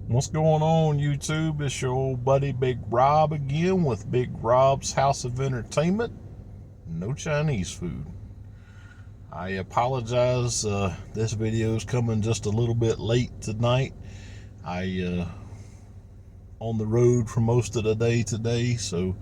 What's going on, YouTube? It's your old buddy Big Rob again with Big Rob's House of Entertainment. No Chinese food. I apologize. This video is coming just a little bit late tonight. I on the road for most of the day today, so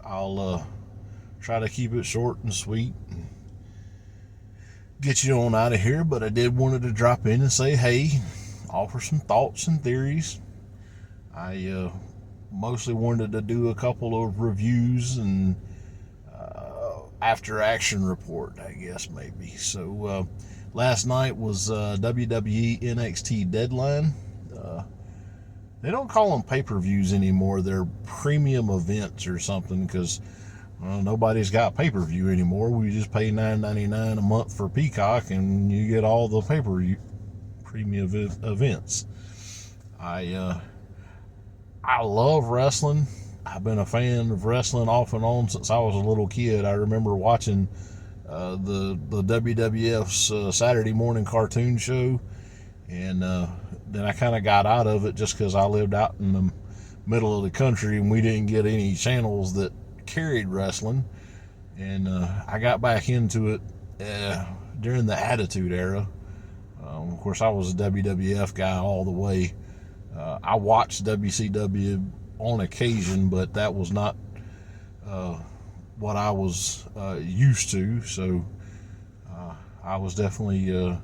I'll try to keep it short and sweet and get you on out of here. But I did wanted to drop in and say hey, offer some thoughts and theories. I mostly wanted to do a couple of reviews and after action report, I guess, maybe. So last night was WWE NXT Deadline. They don't call them pay-per-views anymore. They're premium events or something, because nobody's got pay-per-view anymore. We just pay $9.99 a month for Peacock and you get all the pay-per-view premium events. I love wrestling. I've been a fan of wrestling off and on since I was a little kid. I remember watching the WWF's Saturday morning cartoon show, and then I kind of got out of it just because I lived out in the middle of the country and we didn't get any channels that carried wrestling. And I got back into it during the Attitude Era. Of course, I was a WWF guy all the way. I watched WCW on occasion, but that was not what I was used to. So I was definitely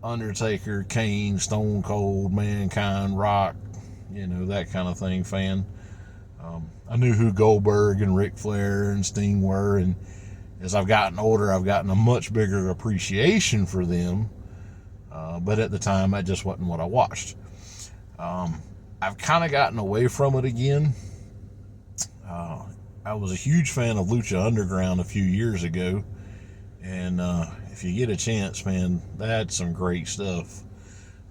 Undertaker, Kane, Stone Cold, Mankind, Rock, that kind of thing fan. I knew who Goldberg and Ric Flair and Sting were, and as I've gotten older, I've gotten a much bigger appreciation for them. But at the time, that just wasn't what I watched. I've kind of gotten away from it again. I was a huge fan of Lucha Underground a few years ago, and if you get a chance, man, that's some great stuff.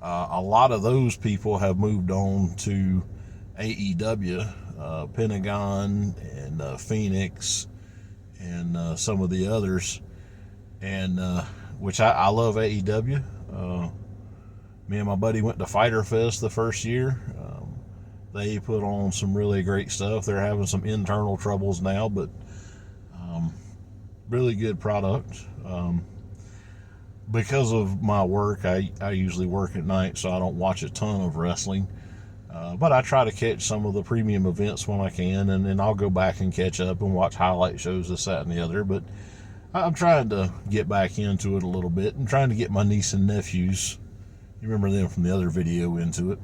A lot of those people have moved on to AEW, Pentagon and Phoenix and some of the others, and which I love AEW. Me and my buddy went to Fyter Fest the first year. They put on some really great stuff. They're having some internal troubles now, but really good product. Because of my work, I usually work at night, so I don't watch a ton of wrestling. But I try to catch some of the premium events when I can, and then I'll go back and catch up and watch highlight shows, this, that, and the other. But I'm trying to get back into it a little bit and trying to get my niece and nephews, you remember them from the other video, into it.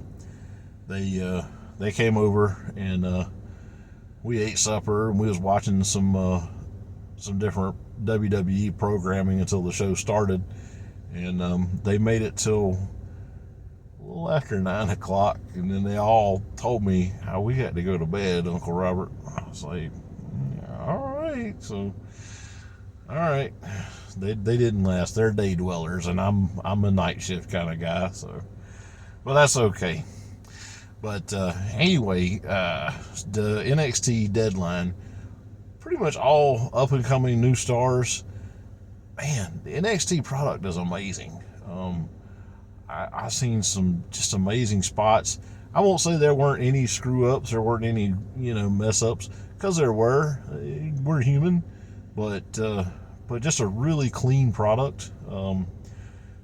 They came over and we ate supper and we was watching some different WWE programming until the show started, and they made it till a little after 9 o'clock, and then they all told me how we had to go to bed, Uncle Robert. I was like, all right. So all right, they didn't last. They're day dwellers, and I'm a night shift kind of guy, so, well, that's okay. But anyway, the NXT Deadline, pretty much all up and coming new stars. Man, the NXT product is amazing. I seen some just amazing spots. I won't say there weren't any screw ups, there weren't any mess ups, because there were. We're human, but just a really clean product.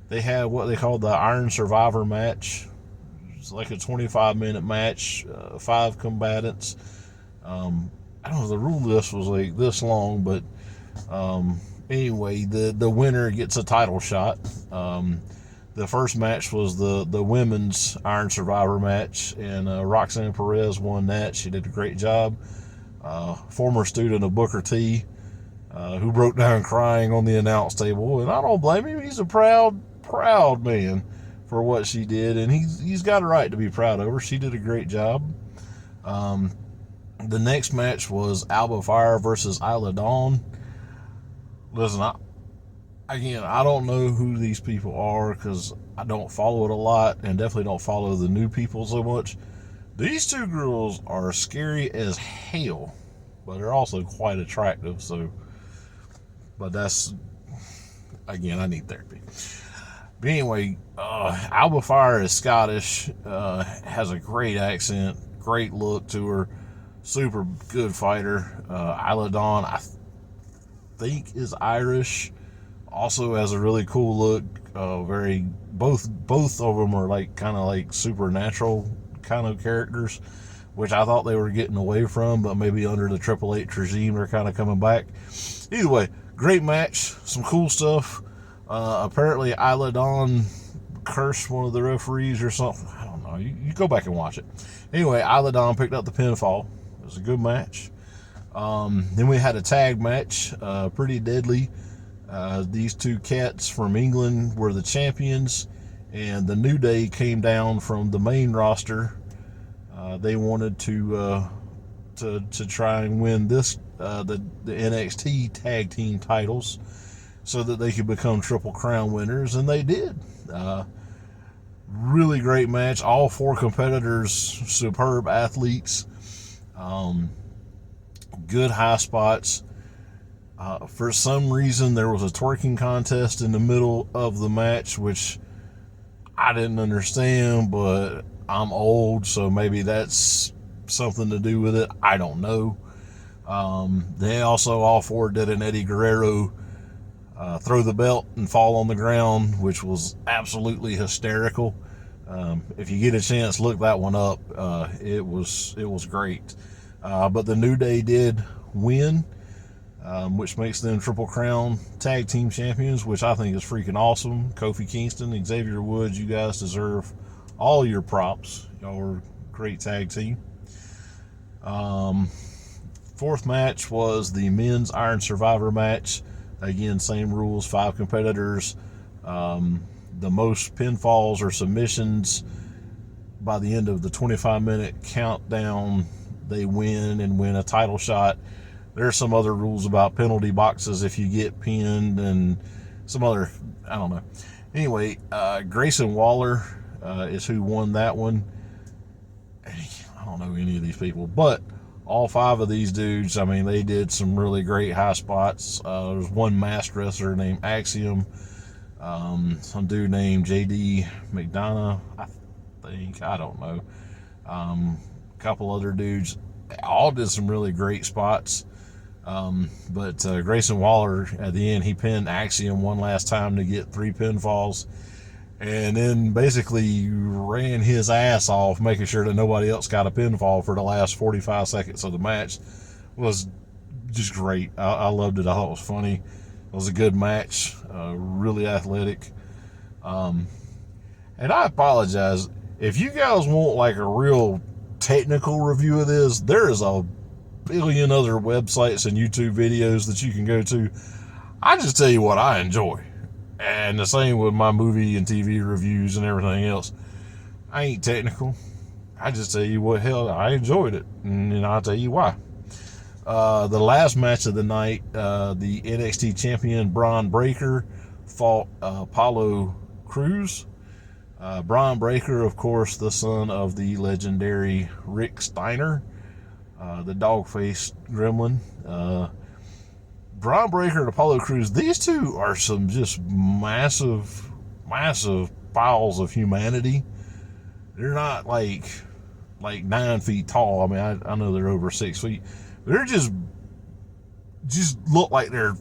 They had what they called the Iron Survivor match. It's like a 25-minute match, 5 combatants. I don't know if the rule list was like this long, but anyway, the winner gets a title shot. The first match was the women's Iron Survivor match, and Roxanne Perez won that. She did a great job. Former student of Booker T, who broke down crying on the announce table, and I don't blame him. He's a proud man for what she did, and he's got a right to be proud of her. She did a great job. The next match was Alba Fire versus Isla Dawn. Listen, I don't know who these people are because I don't follow it a lot, and definitely don't follow the new people so much. These two girls are scary as hell, but they're also quite attractive. So, but that's, again, I need therapy. But anyway, Alba Fire is Scottish, has a great accent, great look to her, super good fighter. Isla Dawn, I think, is Irish, also has a really cool look. Very both of them are like kind of like supernatural kind of characters, which I thought they were getting away from, but maybe under the Triple H regime they're kind of coming back. Either way, great match, some cool stuff. Apparently, Isla Dawn cursed one of the referees or something. I don't know. You go back and watch it. Anyway, Isla Dawn picked up the pinfall. It was a good match. Then we had a tag match, pretty deadly. These two cats from England were the champions, and the New Day came down from the main roster. They wanted to try and win this the NXT tag team titles, so that they could become Triple Crown winners, and they did. Really great match. All four competitors, superb athletes. Good high spots. For some reason, there was a twerking contest in the middle of the match, which I didn't understand, but I'm old, so maybe that's something to do with it. I don't know. They also, all four did an Eddie Guerrero throw the belt and fall on the ground, which was absolutely hysterical. If you get a chance, look that one up. It was great. But the New Day did win, which makes them Triple Crown Tag Team Champions, which I think is freaking awesome. Kofi Kingston, Xavier Woods, you guys deserve all your props. Y'all were a great tag team. Fourth match was the men's Iron Survivor match. Again, same rules, 5 competitors. The most pinfalls or submissions by the end of the 25-minute countdown, they win and win a title shot. There's some other rules about penalty boxes if you get pinned and some other, I don't know. Anyway, Grayson Waller is who won that one. I don't know any of these people, but all 5 of these dudes, I mean, they did some really great high spots. There's one masked wrestler named Axiom, some dude named JD McDonough, I don't know. A couple other dudes, all did some really great spots. But Grayson Waller, at the end, he pinned Axiom one last time to get 3 pinfalls, and then basically ran his ass off, making sure that nobody else got a pinfall for the last 45 seconds of the match. It was just great. I loved it. I thought it was funny. It was a good match, really athletic. And I apologize. If you guys want like a real technical review of this, there is a billion other websites and YouTube videos that you can go to. I just tell you what I enjoy. And the same with my movie and TV reviews and everything else. I ain't technical. I just tell you what, hell, I enjoyed it. And I'll tell you why. The last match of the night, the NXT champion Braun Breaker fought Apollo Crews. Braun Breaker, of course, the son of the legendary Rick Steiner, the dog-faced gremlin. Braun Breaker and Apollo Crews, these two are some just massive piles of humanity. They're not like 9 feet tall. I mean, I know they're over 6 feet. They're just look like they're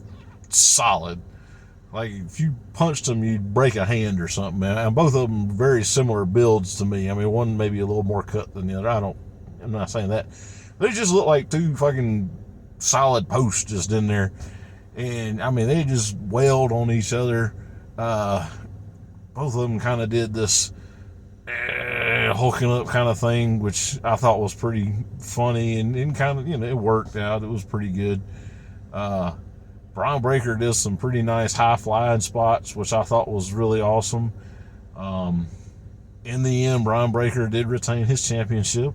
solid. Like if you punched them, you'd break a hand or something, man. And both of them very similar builds to me. I mean, one maybe a little more cut than the other. I'm not saying that. They just look like 2 fucking solid posts just in there. And I mean, they just wailed on each other. Both of them kind of did this hulking up kind of thing, which I thought was pretty funny and kind of, it worked out. It was pretty good. Braun Breaker did some pretty nice high flying spots, which I thought was really awesome. In the end, Braun Breaker did retain his championship.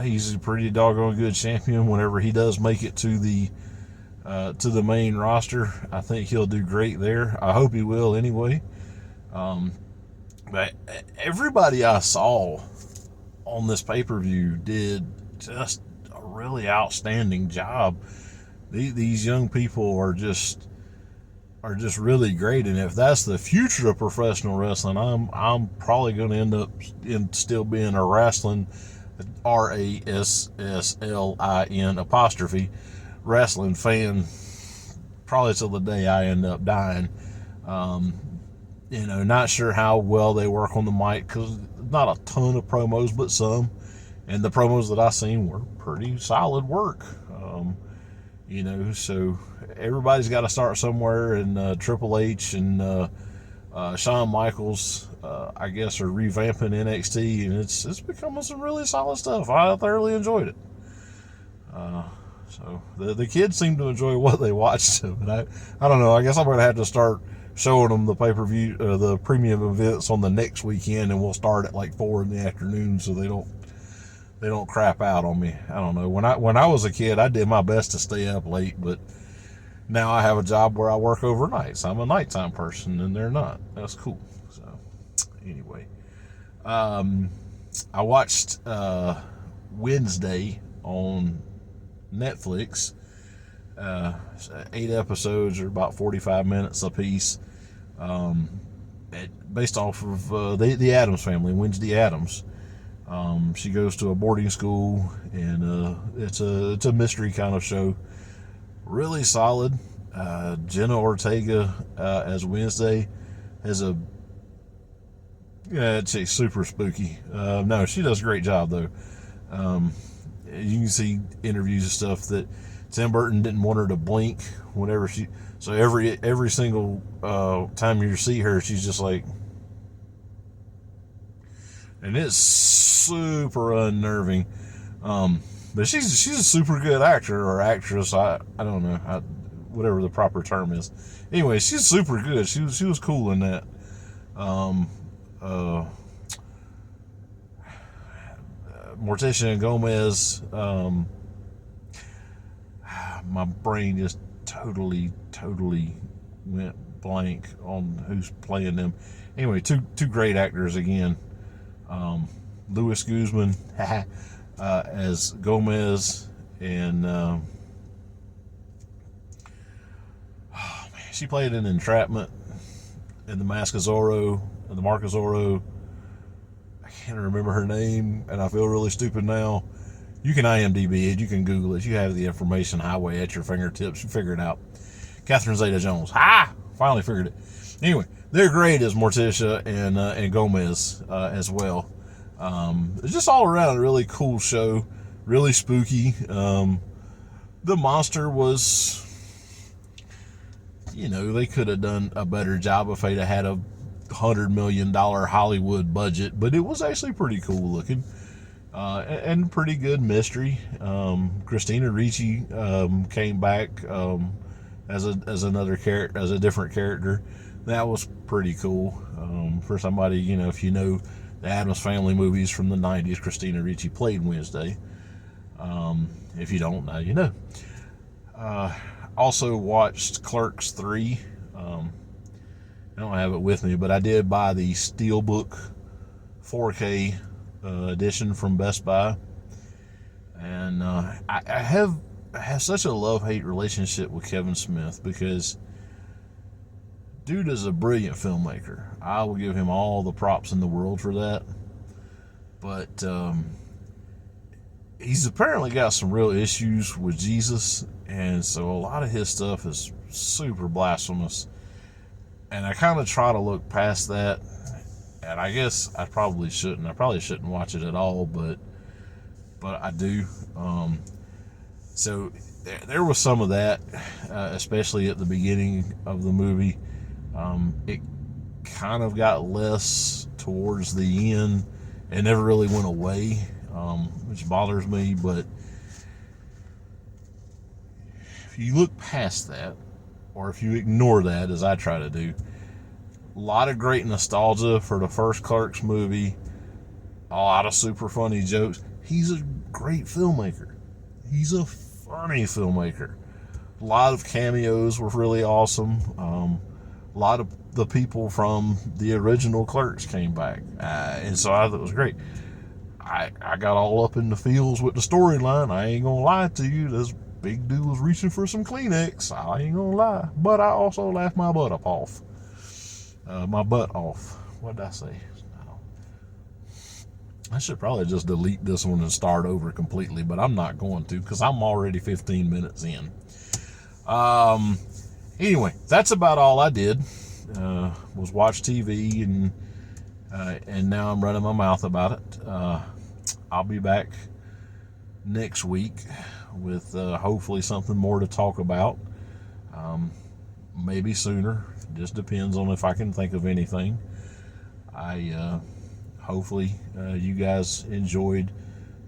He's a pretty doggone good champion whenever he does make it to the main roster. I think he'll do great there. I hope he will anyway. But everybody I saw on this pay-per-view did just a really outstanding job. These young people are just, are just really great. And if that's the future of professional wrestling, I'm probably going to end up still being a Rasslin, Rasslin apostrophe wrestling fan, probably till the day I end up dying. Not sure how well they work on the mic, because not a ton of promos, but some. And the promos that I seen were pretty solid work. So everybody's got to start somewhere, and Triple H and Shawn Michaels, I guess, are revamping NXT, and it's becoming some really solid stuff. I thoroughly enjoyed it. So the kids seem to enjoy what they watched, but I don't know. I guess I'm going to have to start showing them the pay-per-view, the premium events on the next weekend, and we'll start at like 4 in the afternoon, so they don't crap out on me. I don't know. When I was a kid, I did my best to stay up late, but now I have a job where I work overnight, so I'm a nighttime person, and they're not. That's cool. So anyway, I watched Wednesday on Netflix. 8 episodes, are about 45 minutes a piece, based off of the Addams Family, Wednesday Addams. She goes to a boarding school, and it's a mystery kind of show. Really solid. Jenna Ortega as Wednesday has it's super spooky. No, she does a great job though. You can see interviews and stuff that Tim Burton didn't want her to blink whenever so every single time you see her, she's just like, and it's super unnerving. But she's a super good actor or actress. I don't know, whatever the proper term is. Anyway, she's super good. She was cool in that. Morticia Gomez. My brain just totally went blank on who's playing them. Anyway, two great actors again. Luis Guzman as Gomez, and she played in Entrapment and The Mask of Zorro and The Mark of Zorro. I can't remember her name, and I feel really stupid now. You can IMDb it, you can Google it, you have the information highway at your fingertips, you figure it out. Catherine Zeta-Jones, finally figured it. Anyway, they're great as Morticia and Gomez as well. It's just all around a really cool show, really spooky. The monster was, they could have done a better job if they'd have had a $100 million Hollywood budget, but it was actually pretty cool looking. And pretty good mystery. Christina Ricci came back as another character, as a different character. That was pretty cool. For somebody, if you know the Addams Family movies from the 90s, Christina Ricci played Wednesday. If you don't, now you know. Also watched Clerks 3. I don't have it with me, but I did buy the Steelbook 4K edition from Best Buy, and I have such a love-hate relationship with Kevin Smith, because dude is a brilliant filmmaker. I will give him all the props in the world for that, but he's apparently got some real issues with Jesus, and so a lot of his stuff is super blasphemous, and I kind of try to look past that. And I guess I probably shouldn't. I probably shouldn't watch it at all, but I do. So there was some of that, especially at the beginning of the movie. It kind of got less towards the end. It never really went away, which bothers me. But if you look past that, or if you ignore that, as I try to do, a lot of great nostalgia for the first Clerks movie. A lot of super funny jokes. He's a great filmmaker. He's a funny filmmaker. A lot of cameos were really awesome. A lot of the people from the original Clerks came back. And so I thought it was great. I got all up in the feels with the storyline. I ain't gonna lie to you. big dude was reaching for some Kleenex. I ain't gonna lie. But I also laughed my butt off. What did I say? I should probably just delete this one and start over completely, but I'm not going to because I'm already 15 minutes in. Anyway, that's about all I did. Was watch TV and now I'm running my mouth about it. I'll be back next week with hopefully something more to talk about. Maybe sooner. Just depends on if I can think of anything. Hopefully you guys enjoyed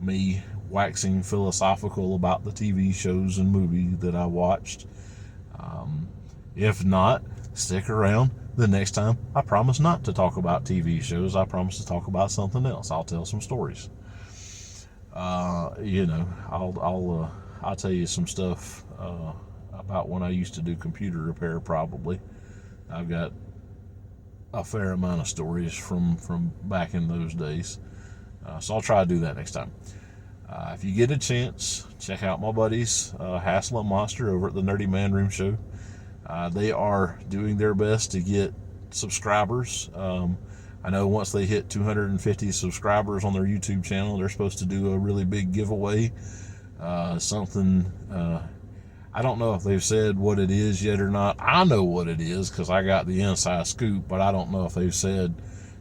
me waxing philosophical about the TV shows and movies that I watched. If not, stick around. The next time, I promise not to talk about TV shows. I promise to talk about something else. I'll tell some stories. I'll tell you some stuff about when I used to do computer repair. Probably, I've got a fair amount of stories from back in those days. So I'll try to do that next time. If you get a chance, check out my buddies Rasslin Monster over at the Nerdy Man Room Show. They are doing their best to get subscribers. I know once they hit 250 subscribers on their YouTube channel, they're supposed to do a really big giveaway. I don't know if they've said what it is yet or not. I know what it is because I got the inside scoop, but I don't know if they've said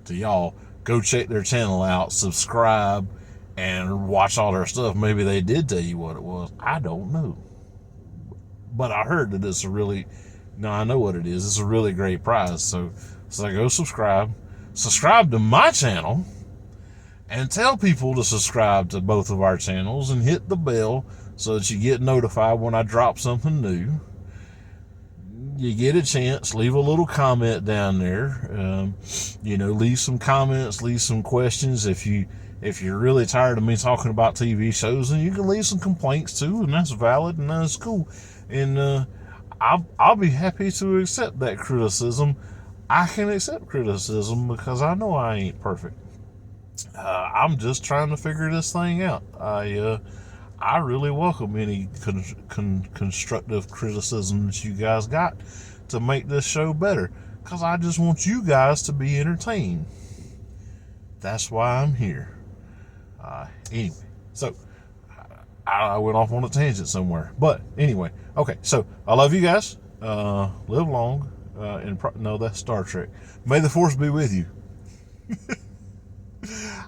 to y'all, go check their channel out, subscribe, and watch all their stuff. Maybe they did tell you what it was. I don't know. But I heard that it's I know what it is. It's a really great prize. So go subscribe to my channel, and tell people to subscribe to both of our channels and hit the bell so that you get notified when I drop something new. You get a chance, leave a little comment down there. Leave some comments, leave some questions. If you're really tired of me talking about TV shows, then you can leave some complaints too, and that's valid and that's cool. And I'll be happy to accept that criticism. I can accept criticism because I know I ain't perfect. I'm just trying to figure this thing out. I really welcome any constructive criticism that you guys got to make this show better, because I just want you guys to be entertained. That's why I'm here. Anyway, so I went off on a tangent somewhere, but anyway, okay, so I love you guys. Live long, no, that's Star Trek. May the Force be with you.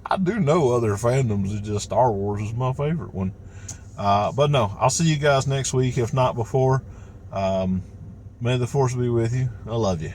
I do know other fandoms, it's just Star Wars is my favorite one. But no, I'll see you guys next week, if not before. May the Force be with you. I love you.